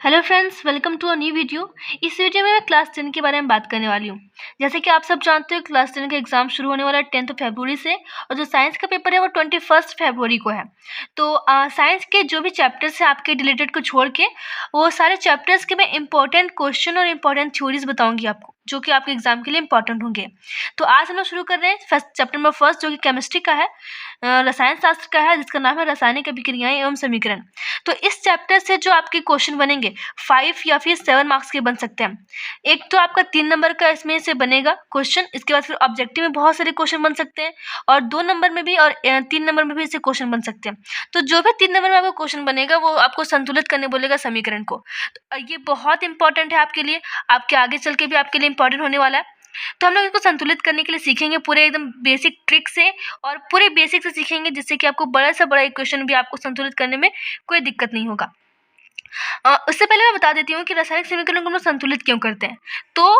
Hello friends, welcome to a new video. इस video में मैं क्लास 10 के बारे में बात करने वाली हूँ। जैसे कि आप सब जानते हो, क्लास 10 का एग्जाम शुरू होने वाला है 10 फरवरी से, और जो साइंस का पेपर है वो 21 फरवरी को है। तो साइंस के जो भी चैप्टर्स हैं आपके रिलेटेड को छोड़ के, वो सारे चैप्टर्स के मैं इंपॉर्टेंट क्वेश्चन और इंपॉर्टेंट थ्योरीज बताऊंगी आपको, जो कि आपके एग्जाम के लिए इंपॉर्टेंट होंगे। तो आज हम लोग शुरू कर रहे हैं फर्स्ट चैप्टर नंबर फर्स्ट, जो कि केमिस्ट्री का है, रसायन शास्त्र का है, जिसका नाम है रासायनिक अभिक्रियाएं एवं समीकरण। तो इस चैप्टर से जो आपके क्वेश्चन बनेंगे 5 या फिर 7 मार्क्स के बन सकते हैं। एक तो आपका 3 नंबर का इसमें से बनेगा क्वेश्चन, इसके बाद फिर ऑब्जेक्टिव में बहुत सारे क्वेश्चन बन सकते हैं, और 2 नंबर में भी और 3 नंबर में भी इससे क्वेश्चन बन सकते हैं। तो जो भी 3 नंबर में आपको क्वेश्चन बनेगा वो आपको संतुलित करने बोलेगा समीकरण को। तो ये बहुत इंपॉर्टेंट है आपके लिए, आपके आगे चल के भी आपके लिए इंपॉर्टेंट होने वाला है। तो हम लोग इसको संतुलित करने के लिए सीखेंगे पूरे एकदम बेसिक ट्रिक से, और पूरे बेसिक से सीखेंगे, जिससे कि आपको बड़ा से बड़ा इक्वेशन भी आपको संतुलित करने में कोई दिक्कत नहीं होगा। उससे पहले मैं बता देती हूँ कि रासायनिक समीकरण को हम लोग संतुलित क्यों करते हैं। तो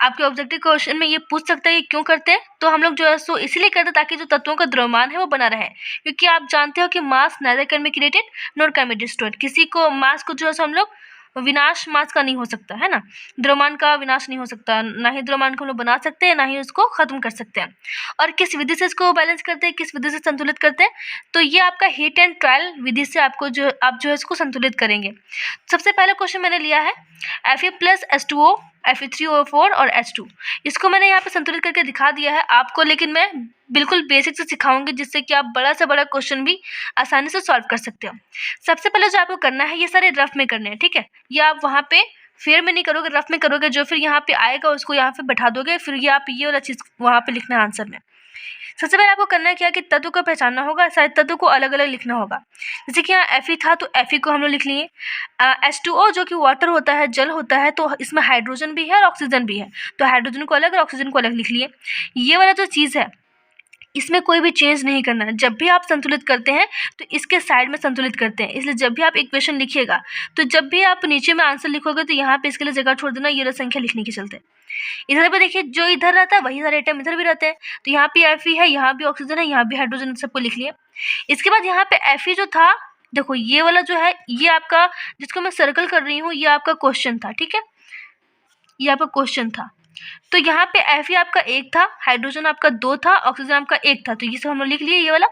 आपके ऑब्जेक्टिव क्वेश्चन में ये पूछ सकता है कि क्यों करते हैं। तो हम लोग जो है सो इसलिए करते हैं ताकि जो तत्वों का द्रव्यमान है वो बना रहे, क्योंकि आप जानते हो कि mass neither can be created nor can be destroyed. किसी को मास को जो है सो हम लोग विनाश मास का नहीं हो सकता है ना, द्रव्यमान का विनाश नहीं हो सकता, ना ही द्रव्यमान को हम लोग बना सकते हैं, ना ही उसको खत्म कर सकते हैं। और किस विधि से इसको बैलेंस करते हैं, किस विधि से संतुलित करते हैं, तो ये आपका हीट एंड ट्रायल विधि से आपको जो आप जो है इसको संतुलित करेंगे। सबसे पहला क्वेश्चन मैंने लिया है Fe प्लस H2O, Fe3O4 और H2। इसको मैंने यहाँ पे संतुलित करके दिखा दिया है आपको, लेकिन मैं बिल्कुल बेसिक से सिखाऊंगी, जिससे कि आप बड़ा से बड़ा क्वेश्चन भी आसानी से सॉल्व कर सकते हो। सबसे पहले जो आपको करना है, ये सारे रफ में करने हैं, ठीक है। ये आप वहाँ पे फेयर में नहीं करोगे, रफ में करोगे। जो फिर यहाँ पे आएगा उसको यहाँ पे बैठा दोगे, फिर ये आप ये वाला चीज़ वहाँ पे लिखना है आंसर में। सबसे पहले आपको करना है क्या कि तत्व को पहचानना होगा, सारे तत्व को अलग अलग लिखना होगा। जैसे कि यहाँ Fe था तो Fe को हम लोग लिख लिए। H2O जो कि वाटर होता है, जल होता है, तो इसमें हाइड्रोजन भी है और ऑक्सीजन भी है, तो हाइड्रोजन को अलग और ऑक्सीजन को अलग लिख लिए। ये वाला जो चीज़ है इसमें कोई भी चेंज नहीं करना है। जब भी आप संतुलित करते हैं तो इसके साइड में संतुलित करते हैं, इसलिए जब भी आप इक्वेशन लिखिएगा तो जब भी आप नीचे में आंसर लिखोगे तो यहाँ पे इसके लिए जगह छोड़ देना, ये वाला संख्या लिखने के चलते। इधर पे देखिए, जो इधर रहता है वही सारे आइटम इधर भी रहते हैं। तो यहाँ पे Fe है, यहाँ भी ऑक्सीजन है, यहाँ भी हाइड्रोजन, सबको लिख लिया। इसके बाद यहाँ पे Fe जो था, देखो ये वाला जो है, ये आपका जिसको मैं सर्कल कर रही हूँ, ये आपका क्वेश्चन था, ठीक है, ये आपका क्वेश्चन था। तो यहाँ पे Fe आपका 1 था, हाइड्रोजन आपका 2 था, ऑक्सीजन आपका 1 था, तो ये सब हम लोग लिख लिए ये वाला।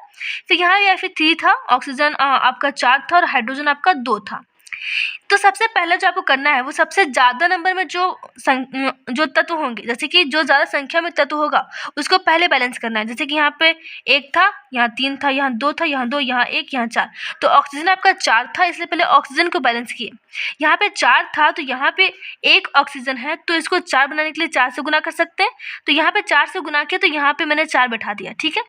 फिर यहाँ भी Fe3 था, ऑक्सीजन आपका 4 था और हाइड्रोजन आपका 2 था। तो सबसे पहले जो आपको करना है वो सबसे ज़्यादा नंबर में जो तत्व होंगे, जैसे कि जो ज़्यादा संख्या में तत्व होगा उसको पहले बैलेंस करना है। जैसे कि यहाँ पे 1 था, यहाँ 3 था, यहाँ 2 था, यहाँ 2, यहाँ 1, यहाँ 4। तो ऑक्सीजन आपका 4 था, इसलिए पहले ऑक्सीजन को बैलेंस किए। यहाँ पे 4 था तो यहाँ पे 1 ऑक्सीजन है, तो इसको 4 बनाने के लिए 4 से गुना कर सकते हैं। तो यहाँ पे 4 से गुना किया तो यहाँ पे मैंने 4 बैठा दिया, ठीक है।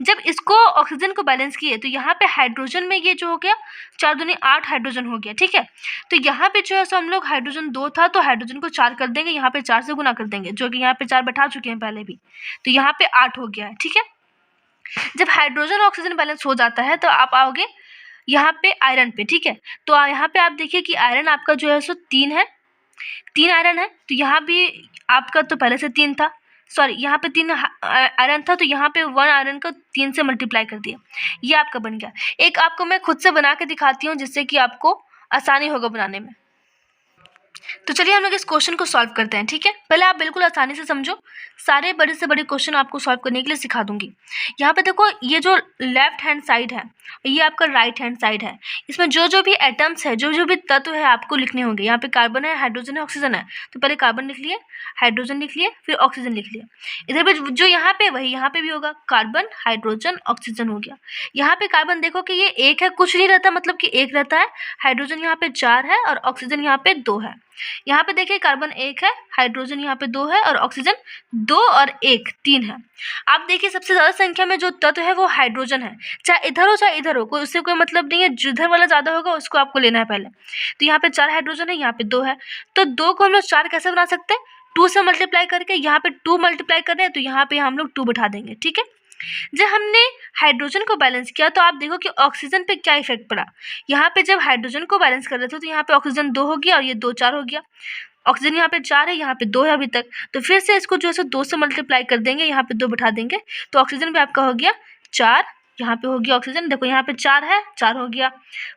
जब इसको ऑक्सीजन को बैलेंस किए तो यहाँ पे हाइड्रोजन में ये जो हो गया 4 दूनी 8 हाइड्रोजन हो गया, ठीक है। तो यहाँ पे जो है सो हम लोग हाइड्रोजन 2 था तो हाइड्रोजन को 4 कर देंगे, यहाँ पे 4 से गुना कर देंगे, जो कि यहाँ पे 4 बैठा चुके हैं पहले भी, तो यहाँ पे 8 हो गया है, ठीक है। जब हाइड्रोजन और ऑक्सीजन बैलेंस हो जाता है तो आप आओगे यहाँ पे आयरन पे, ठीक है। तो यहाँ पे आप देखिए कि आयरन आपका जो है सो 3 है, 3 आयरन है। तो यहाँ भी आपका तो पहले से 3 था, सॉरी यहाँ पे 3 आयरन था, तो यहाँ पे 1 आयरन को 3 से मल्टीप्लाई कर दिया, ये आपका बन गया। एक आपको मैं खुद से बना के दिखाती हूँ, जिससे कि आपको आसानी होगा बनाने में। तो चलिए हम लोग इस क्वेश्चन को सॉल्व करते हैं, ठीक है। पहले आप बिल्कुल आसानी से समझो, सारे बड़े से बड़े क्वेश्चन आपको सॉल्व करने के लिए सिखा दूंगी। यहाँ पे देखो, ये जो लेफ्ट हैंड साइड है ये आपका राइट हैंड साइड है। इसमें जो जो भी एटम्स है, जो जो भी तत्व है आपको लिखने होंगे। यहाँ पे कार्बन है, हाइड्रोजन है, ऑक्सीजन है, तो पहले कार्बन लिख लिए, हाइड्रोजन लिख लिए, फिर ऑक्सीजन लिख लिए। इधर पे जो यहाँ पे वही यहाँ पे भी होगा, कार्बन हाइड्रोजन ऑक्सीजन हो गया। यहाँ पे कार्बन देखो कि ये 1 है, कुछ नहीं रहता, मतलब कि 1 रहता है। हाइड्रोजन यहाँ पे 4 है और ऑक्सीजन यहाँ पे 2 है। यहाँ पे देखिए कार्बन 1 है, हाइड्रोजन यहाँ पे 2 है और ऑक्सीजन 2 और 1 3 है। आप देखिए सबसे ज़्यादा संख्या में जो तत्व है वो हाइड्रोजन है, चाहे इधर हो चाहे इधर हो, कोई उससे कोई मतलब नहीं है। जिधर वाला ज़्यादा होगा उसको आपको लेना है पहले। तो यहाँ पे 4 हाइड्रोजन है, यहाँ पे 2 है, तो 2 को हम लोग 4 कैसे बना सकते हैं, 2 से मल्टीप्लाई करके। यहाँ पे 2 मल्टीप्लाई कर रहे हैं तो यहाँ पे हम लोग 2 बैठा देंगे, ठीक है। जब हमने हाइड्रोजन को बैलेंस किया तो आप देखो कि ऑक्सीजन पे क्या इफेक्ट पड़ा। यहाँ पे जब हाइड्रोजन को बैलेंस कर रहे थे तो यहाँ पे ऑक्सीजन 2 हो गया और ये 2 4 हो गया। ऑक्सीजन यहाँ पे 4 है, यहाँ पे 2 है अभी तक, तो फिर से इसको जो है सो 2 से मल्टीप्लाई कर देंगे, यहाँ पे 2 बैठा देंगे, तो ऑक्सीजन भी आपका हो गया 4, यहाँ पे हो गया ऑक्सीजन, देखो यहाँ पे 4 है, 4 हो गया,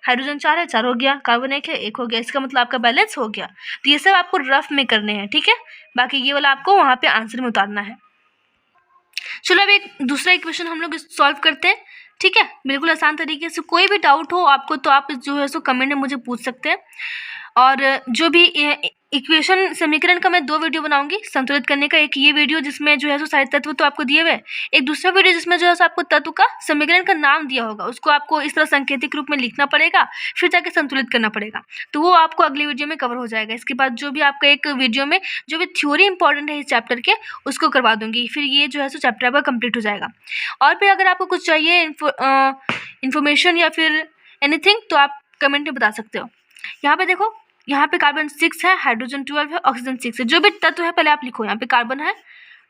हाइड्रोजन 4 है, 4 हो गया, कार्बन 1 है, 1 हो गया। इसका मतलब आपका बैलेंस हो गया। तो ये सब आपको रफ में करने हैं, ठीक है, बाकी ये वाला आपको वहाँ पे आंसर में उतारना है। चलो अब एक दूसरा इक्वेशन हम लोग सॉल्व करते हैं, ठीक है, बिल्कुल आसान तरीके से। कोई भी डाउट हो आपको तो आप जो है सो कमेंट में मुझे पूछ सकते हैं। और जो भी इक्वेशन समीकरण का मैं 2 वीडियो बनाऊंगी संतुलित करने का। एक ये वीडियो जिसमें जो है सो सारे तत्व तो आपको दिए हुए, एक दूसरा वीडियो जिसमें जो है सो आपको तत्व का समीकरण का नाम दिया होगा, उसको आपको इस तरह सांकेतिक रूप में लिखना पड़ेगा, फिर जाके संतुलित करना पड़ेगा। तो वो आपको अगली वीडियो में कवर हो जाएगा। इसके बाद जो भी आपका एक वीडियो में जो भी थ्योरी इंपॉर्टेंट है इस चैप्टर के, उसको करवा दूंगी, फिर ये जो है सो चैप्टर आपका कंप्लीट हो जाएगा। और फिर अगर आपको कुछ चाहिए इन्फॉर्मेशन या फिर एनीथिंग, तो आप कमेंट में बता सकते हो। यहाँ पे देखो, यहाँ पे कार्बन 6 है, हाइड्रोजन 12 है, ऑक्सीजन 6 है। जो भी तत्व है पहले आप लिखो। यहाँ पे कार्बन है,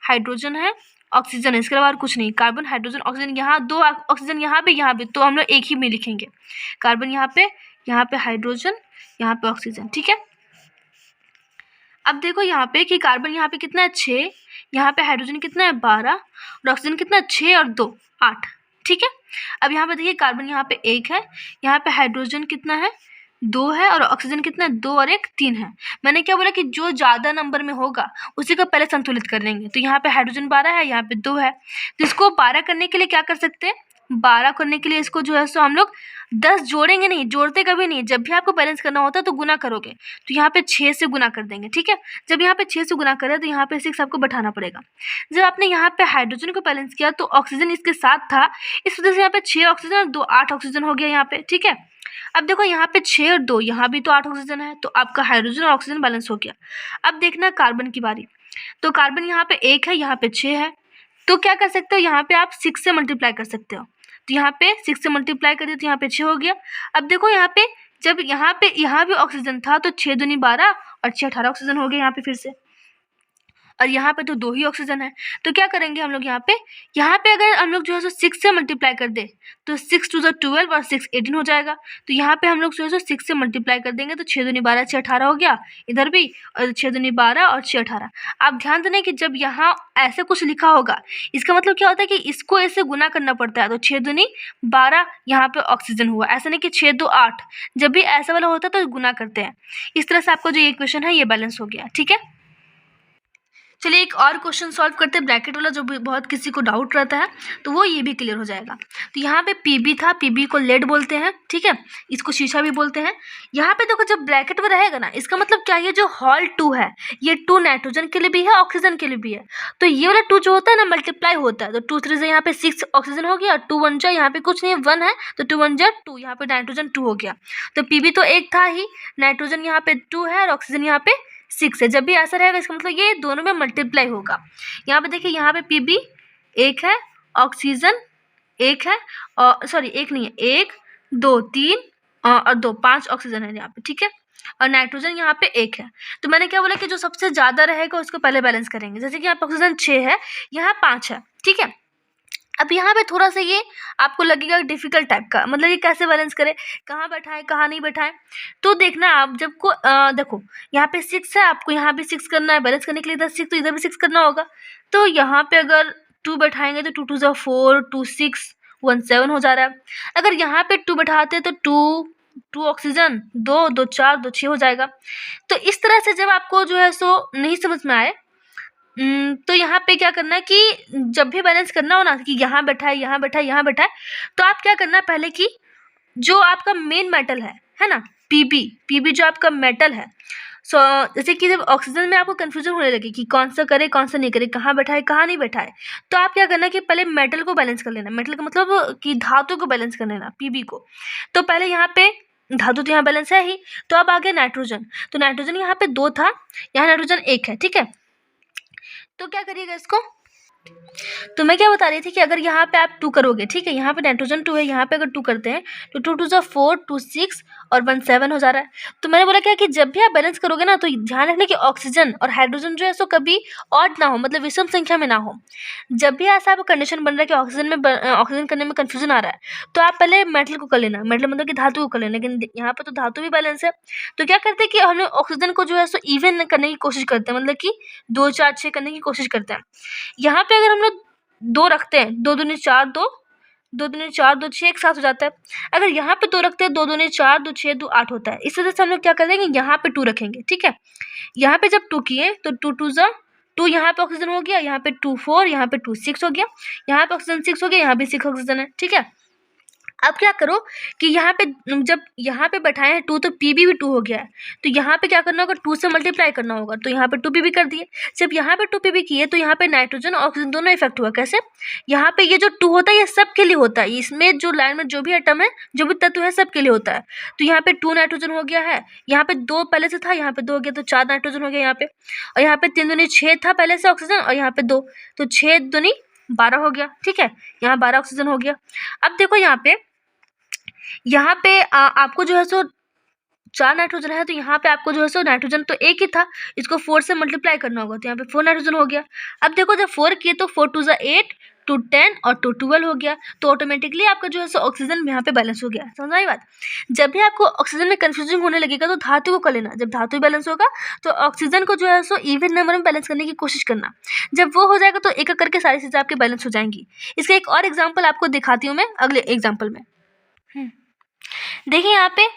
हाइड्रोजन है, ऑक्सीजन है, इसके अलावा और कुछ नहीं। कार्बन, हाइड्रोजन, ऑक्सीजन, यहाँ 2 ऑक्सीजन, यहाँ पे, तो हम लोग एक ही में लिखेंगे। कार्बन यहाँ पे हाइड्रोजन, यहाँ पे ऑक्सीजन, ठीक है। अब देखो यहाँ पे कि कार्बन यहाँ पे कितना है 6, यहाँ पे हाइड्रोजन कितना है 12 और ऑक्सीजन कितना है 6 और 2 8, ठीक है। अब यहाँ पे देखिए कार्बन यहाँ पे 1 है, यहाँ पे हाइड्रोजन कितना है 2 है और ऑक्सीजन कितना है 2 और 1 3 है। मैंने क्या बोला कि जो ज़्यादा नंबर में होगा उसी को पहले संतुलित कर लेंगे। तो यहाँ पे हाइड्रोजन 12 है, यहाँ पे 2 है, तो इसको 12 करने के लिए क्या कर सकते हैं, 12 करने के लिए इसको जो है सो हम लोग 10 जोड़ेंगे नहीं, जोड़ते कभी नहीं। जब भी आपको बैलेंस करना होता है तो गुना करोगे, तो यहाँ पे 6 से गुना कर देंगे, ठीक है। जब यहाँ पे 6 से गुना करें तो यहाँ पे 6 आपको बैठाना पड़ेगा। जब आपने यहाँ पे हाइड्रोजन को बैलेंस किया तो ऑक्सीजन इसके साथ था, इस वजह से यहाँ पे 6 ऑक्सीजन और 2 8 ऑक्सीजन हो गया यहाँ पे, ठीक है। अब देखो यहाँ पे 6 और 2, यहाँ भी तो 8 ऑक्सीजन है, तो आपका हाइड्रोजन और ऑक्सीजन बैलेंस हो गया। अब देखना कार्बन की बारी। तो कार्बन यहाँ पे 1 है, यहाँ पे 6 है, तो क्या कर सकते हो, यहाँ पे आप 6 से मल्टीप्लाई कर सकते हो। तो यहाँ पे 6 से मल्टीप्लाई कर दिए तो यहाँ पे 6 हो गया। अब देखो यहाँ पे जब यहाँ भी ऑक्सीजन था तो 6 दूनी 12 और 6 18 ऑक्सीजन हो गया यहाँ पे फिर से। और यहाँ पे तो 2 ही ऑक्सीजन है, तो क्या करेंगे हम लोग यहाँ पे अगर हम लोग जो है सो 6 से मल्टीप्लाई कर दे तो 6 2 12 और 6 18 हो जाएगा। तो यहाँ पे हम लोग जो है सो 6 से मल्टीप्लाई कर देंगे तो 6 दूनी 12 6 18 हो गया इधर भी, और 6 दूनी 12 और 6 18। आप ध्यान देना कि जब यहाँ ऐसे कुछ लिखा होगा इसका मतलब क्या होता है कि इसको ऐसे गुना करना पड़ता है। तो 6 दूनी 12 यहाँ पे ऑक्सीजन हुआ, ऐसा नहीं कि 6 2 8। जब भी ऐसा वाला होता है तो गुना करते हैं। इस तरह से आपका जो ये इक्वेशन है ये बैलेंस हो गया, ठीक है। चलिए एक और क्वेश्चन सॉल्व करते हैं, ब्रैकेट वाला, जो भी बहुत किसी को डाउट रहता है तो वो ये भी क्लियर हो जाएगा। तो यहाँ पे पीबी था, पीबी को लेड बोलते हैं, ठीक है, इसको शीशा भी बोलते हैं। यहाँ पे देखो जब ब्रैकेट में रहेगा ना, इसका मतलब क्या है, ये जो हॉल 2 है ये 2 नाइट्रोजन के लिए भी है, ऑक्सीजन के लिए भी है। तो ये वाला 2 जो होता है ना मल्टीप्लाई होता है, तो 2 3 से यहाँ पे 6 ऑक्सीजन हो गया, 2 1 जा, यहाँ पे कुछ नहीं 1 है तो 2 1 जा 2, यहाँ पे नाइट्रोजन 2 हो गया। तो पीबी तो 1 था ही, नाइट्रोजन यहाँ पे 2 है और ऑक्सीजन यहाँ पे 6 है। जब भी ऐसा रहेगा इसका मतलब ये दोनों में मल्टीप्लाई होगा। यहाँ पे देखिए यहाँ पे पीबी 1 है, ऑक्सीजन 1 है, और सॉरी 1 नहीं है, 1 2 3 और 2 5 ऑक्सीजन है यहाँ पे, ठीक है। और नाइट्रोजन यहाँ पे 1 है। तो मैंने क्या बोला कि जो सबसे ज़्यादा रहेगा उसको पहले बैलेंस करेंगे। जैसे कि यहाँ पे ऑक्सीजन 6 है, यहाँ 5 है, ठीक है। अब यहाँ पे थोड़ा सा ये आपको लगेगा डिफिकल्ट टाइप का, मतलब ये कैसे बैलेंस करें, कहाँ बैठाएं कहाँ नहीं बैठाएं। तो देखना आप जब को देखो यहाँ पे 6 है, आपको यहाँ भी 6 करना है, बैलेंस करने के लिए इधर 6 तो इधर भी 6 करना होगा। तो यहाँ पे अगर 2 बैठाएंगे तो 2 2 4 2 6 1 7 हो जा रहा है। अगर यहाँ पे 2 बैठाते तो 2 ऑक्सीजन 2 2 4 2 6 हो जाएगा। तो इस तरह से जब आपको जो है सो नहीं समझ में आए तो यहाँ पे क्या करना है कि जब भी बैलेंस करना हो ना कि यहाँ बैठा है यहाँ बैठा है यहाँ बैठा है, तो आप क्या करना है पहले कि जो आपका मेन मेटल है ना, पीबी जो आपका मेटल है। सो जैसे कि जब ऑक्सीजन में आपको कन्फ्यूजन होने लगे कि कौन सा करे कौन सा नहीं करे, कहाँ बैठा है कहाँ नहीं बैठा है, तो आप क्या करना कि पहले मेटल को बैलेंस कर लेना। मेटल का मतलब कि धातु को बैलेंस कर लेना, पीबी को। तो पहले यहाँ पे धातु तो यहाँ बैलेंस है ही, तो अब आ गया नाइट्रोजन। तो नाइट्रोजन यहाँ पे 2 था, यहाँ नाइट्रोजन 1 है, ठीक है। तो क्या करिएगा इसको, तो मैं क्या बता रही थी कि अगर यहाँ पे आप 2 करोगे, ठीक है, यहाँ पे नाइट्रोजन 2 है, यहाँ पे अगर 2 करते हैं तो 2 2 4 2 6 और 1 7 हो जा रहा है। तो मैंने बोला क्या कि जब भी आप बैलेंस करोगे ना तो ध्यान रखना कि ऑक्सीजन और हाइड्रोजन जो है सो कभी ऑड ना हो, मतलब विषम संख्या में ना हो। जब भी ऐसा आपका कंडीशन बन रहा है कि ऑक्सीजन करने में कन्फ्यूजन आ रहा है, तो आप पहले मेटल को कर लेना, मेटल मतलब कि धातु को कर लेना। लेकिन यहाँ पर तो धातु भी बैलेंस है, तो क्या करते हैं कि हम लोग ऑक्सीजन को जो है सो इवन करने की कोशिश करते हैं, मतलब कि 2 4 6 करने की कोशिश करते हैं। यहाँ पे अगर हम लोग 2 रखते हैं, 2 दूनी 4 2 2 दूनी 4, 2 6 एक साथ हो जाता है। अगर यहाँ पे 2 रखते हैं, 2 दूनी 4, 2 6, 2 8 होता है। इस वजह से हम लोग क्या कर देंगे, यहाँ पे 2 रखेंगे, ठीक है। यहाँ पे जब 2 किए तो 2 2 ज़ा 2, यहाँ पे ऑक्सीजन हो गया, यहाँ पे 2 4, यहाँ पे 2 6 हो गया, यहाँ पे ऑक्सीजन 6 हो गया, यहाँ भी 6 ऑक्सीजन है, ठीक है। अब क्या करो कि यहाँ पे जब यहाँ पे बैठाए हैं 2 तो Pb भी 2 हो गया है, तो यहाँ पे क्या करना होगा, 2 से मल्टीप्लाई करना होगा, तो यहाँ पे 2Pb कर दिए। जब यहाँ पे 2Pb किए तो यहाँ पे नाइट्रोजन और ऑक्सीजन दोनों इफेक्ट हुआ। कैसे? यहाँ पे ये जो 2 होता है ये सब के लिए होता है, इसमें जो लाइन में जो भी एटम है, जो भी तत्व है, सब के लिए होता है। तो यहाँ पे 2 नाइट्रोजन हो गया है, यहाँ पे 2 पहले से था, यहाँ पे 2 हो गया, तो 4 नाइट्रोजन हो गया यहाँ पे। और यहाँ पे 3 दूनी 6 था पहले से ऑक्सीजन, और यहाँ पे 2, तो 6 दूनी 12 हो गया, ठीक है। यहाँ 12 ऑक्सीजन हो गया। अब देखो यहाँ पे आपको जो है सो 4 नाइट्रोजन है, तो यहाँ पे आपको जो है सो नाइट्रोजन तो एक ही था, इसको 4 से मल्टीप्लाई करना होगा, तो यहाँ पे 4 नाइट्रोजन हो गया। अब देखो जब 4 किए तो 4 2 ज़ा 8, 2 10 और 2 12 हो गया, तो ऑटोमेटिकली आपका जो है सो ऑक्सीजन यहाँ पे बैलेंस हो गया। समझ आई बात? जब भी आपको ऑक्सीजन में कन्फ्यूजन होने लगेगा तो धातु को कर लेना, जब धातु बैलेंस होगा तो ऑक्सीजन को जो है सो इवन नंबर में बैलेंस करने की कोशिश करना। जब वो हो जाएगा तो एक एक करके सारी चीज़ें आपके बैलेंस हो जाएंगी। इसका एक और एग्जाम्पल आपको दिखाती हूँ मैं अगले एग्जाम्पल में। देखिए यहाँ पे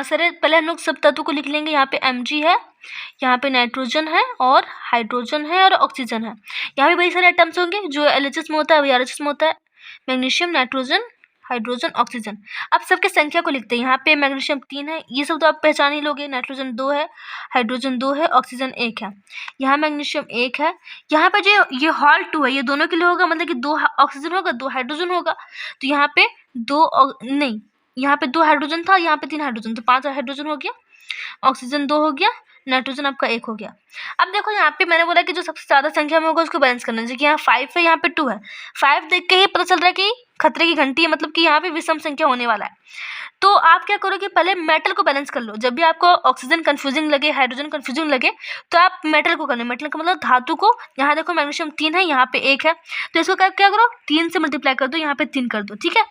सर पहले हम लोग सब तत्वों को लिख लेंगे। यहाँ पे Mg है, यहाँ पे नाइट्रोजन है और हाइड्रोजन है और ऑक्सीजन है। यहाँ पे वही सारे एटम्स होंगे जो LHS में होता है, वही RHS में होता है। Magnesium, nitrogen, hydrogen, oxygen. अब सबके संख्या को लिखते हैं। यहाँ पे मैग्नीशियम 3 है, ये सब तो आप पहचान ही लोगे। नाइट्रोजन 2 है, हाइड्रोजन 2 है, ऑक्सीजन 1 है। यहाँ मैग्नीशियम 1 है। यहाँ पे जो ये हॉल 2 है, ये दोनों के लिए होगा, मतलब कि 2 ऑक्सीजन होगा, 2 हाइड्रोजन होगा। तो यहाँ पे 2 नहीं, यहाँ पे 2 हाइड्रोजन था, यहाँ पे 3 हाइड्रोजन, तो 5 हाइड्रोजन हो गया। ऑक्सीजन 2 हो गया, नाइट्रोजन आपका 1 हो गया। अब देखो यहाँ पे मैंने बोला कि जो सबसे ज़्यादा संख्या में होगा उसको बैलेंस करना चाहिए। यहाँ 5 है, यहाँ पे 2 है। 5 देख के ही पता चल रहा है कि खतरे की घंटी है, मतलब कि यहाँ पे विषम संख्या होने वाला है। तो आप क्या करो कि पहले मेटल को बैलेंस कर लो। जब भी आपको ऑक्सीजन कन्फ्यूजिंग लगे, हाइड्रोजन कन्फ्यूजिंग लगे, तो आप मेटल को करना। मेटल का मतलब धातु को। यहाँ देखो मैग्नीशियम 3 है, यहाँ पे 1 है, तो इसको क्या करो, 3 से मल्टीप्लाई कर दो, यहाँ पे 3 कर दो, ठीक है।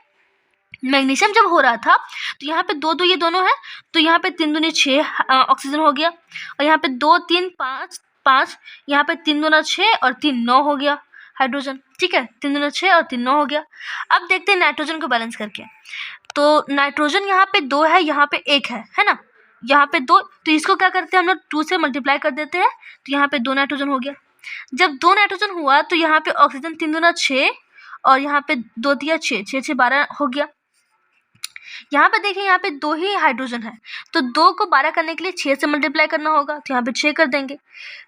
मैग्नीशियम जब हो रहा था तो यहाँ पे 2 2 ये दोनों है, तो यहाँ पे 3 दूनी 6 ऑक्सीजन हो गया, और यहाँ पे 2 3 5 5, यहाँ पे 3 दूना 6 और 3 9 हो गया हाइड्रोजन, ठीक है। 3 दूना 6 और 3 9 हो गया। अब देखते हैं नाइट्रोजन को बैलेंस करके। तो नाइट्रोजन यहाँ पे 2 है, यहाँ पे 1 है ना, यहाँ पे 2, तो इसको क्या करते हैं हम लोग 2 से मल्टीप्लाई कर देते हैं, तो यहाँ पे 2 नाइट्रोजन हो गया। जब 2 नाइट्रोजन हुआ तो यहाँ पे ऑक्सीजन 3 दूना 6 और यहाँ पे 2 दिया 6 6 6 12 हो गया। यहाँ पे देखिए यहाँ पे 2 ही हाइड्रोजन है, तो 2 को 12 करने के लिए 6 से मल्टीप्लाई करना होगा, तो यहाँ पे 6 कर देंगे।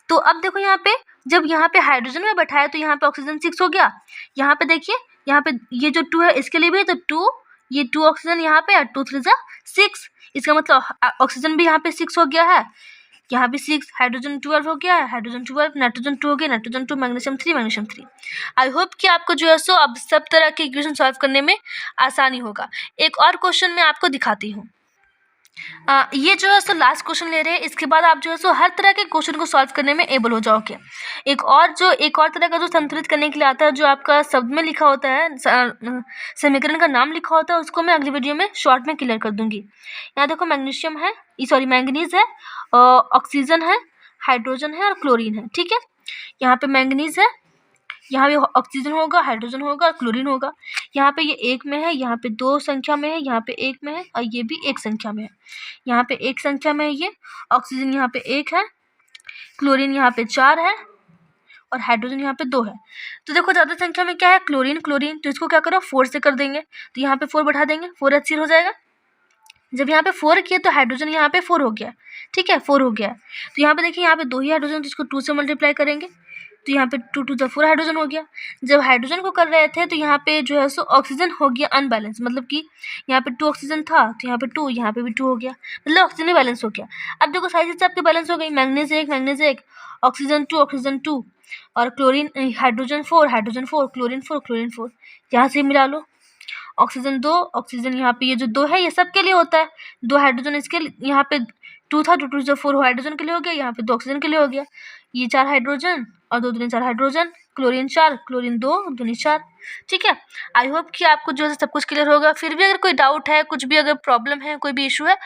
तो अब देखो यहाँ पे जब यहाँ पे हाइड्रोजन में बैठाया तो यहाँ पे ऑक्सीजन 6 हो गया। यहाँ पे देखिए यहाँ पे ये जो 2 है इसके लिए भी, तो 2 ये 2 ऑक्सीजन यहाँ पे, और 2 3 ज़ा 6, इसका मतलब ऑक्सीजन भी यहाँ पे 6 हो गया है, यहाँ पे 6, हाइड्रोजन 12 हो गया है, हाइड्रोजन 12, नाइट्रोजन 2 हो गया, nitrogen 2, magnesium 3, magnesium 3। I hope कि आपको जो है सो अब सब तरह के इक्वेशन सॉल्व करने में आसानी होगा। एक और क्वेश्चन मैं आपको दिखाती हूँ। ये जो है सो लास्ट क्वेश्चन ले रहे हैं, इसके बाद आप जो है सो हर तरह के क्वेश्चन को सॉल्व करने में एबल हो जाओगे। एक और तरह का जो संतुलित करने के लिए आता है, जो आपका शब्द में लिखा होता है, समीकरण का नाम लिखा होता है, उसको मैं अगली वीडियो में शॉर्ट में क्लियर कर दूंगी। यहाँ देखो मैग्नीशियम है, मैंगनीज है, ऑक्सीजन है, हाइड्रोजन है और क्लोरीन है, ठीक है। यहाँ पे मैंगनीज है, यहाँ पे ऑक्सीजन होगा, हाइड्रोजन होगा और क्लोरीन होगा। यहाँ पे ये 1 में है, यहाँ पे 2 संख्या में है, यहाँ पे 1 में है और ये भी 1 संख्या में है। यहाँ पे 1 संख्या में है ये, ऑक्सीजन यहाँ पे 1 है, क्लोरीन यहाँ पे 4 है और हाइड्रोजन यहाँ पे 2 है। तो देखो ज़्यादा संख्या में क्या है, क्लोरीन, तो इसको क्या करो 4 से कर देंगे, तो यहाँ पे 4 बैठा देंगे, 4 HCl हो जाएगा। जब यहाँ पे 4 किए तो हाइड्रोजन यहाँ पे 4 हो गया, ठीक है, 4 हो गया। तो यहाँ पे देखिए यहाँ पे 2 ही हाइड्रोजन, तो इसको 2 से मल्टीप्लाई करेंगे, तो यहाँ पे 2 2 ज़ा 4 हाइड्रोजन हो गया। जब हाइड्रोजन को कर रहे थे तो यहाँ पे जो है सो ऑक्सीजन हो गया अनबैलेंस, मतलब कि यहाँ पे 2 ऑक्सीजन था तो यहाँ पे 2, यहाँ पे भी 2 हो गया, मतलब ऑक्सीजन बैलेंस हो गया। अब देखो सारी चीज़ें आपके बैलेंस हो गई, मैग्नीज 1, ऑक्सीजन 2 और क्लोरीन, हाइड्रोजन 4, क्लोरीन 4। यहाँ से मिला लो, ऑक्सीजन 2, ऑक्सीजन यहाँ पे ये जो 2 है ये सब के लिए होता है, 2 हाइड्रोजन इसके यहाँ पे 2 था, 2 2 ज़ा 4 हाइड्रोजन के लिए हो गया, यहाँ पे 2 ऑक्सीजन के लिए हो गया। ये 4 हाइड्रोजन और 2 दूनी 4 हाइड्रोजन, क्लोरीन 4, क्लोरीन 2, दूनी 4, ठीक है। आई होप कि आपको जो है सब कुछ क्लियर होगा। फिर भी अगर कोई डाउट है, कुछ भी अगर प्रॉब्लम है, कोई भी इशू है तो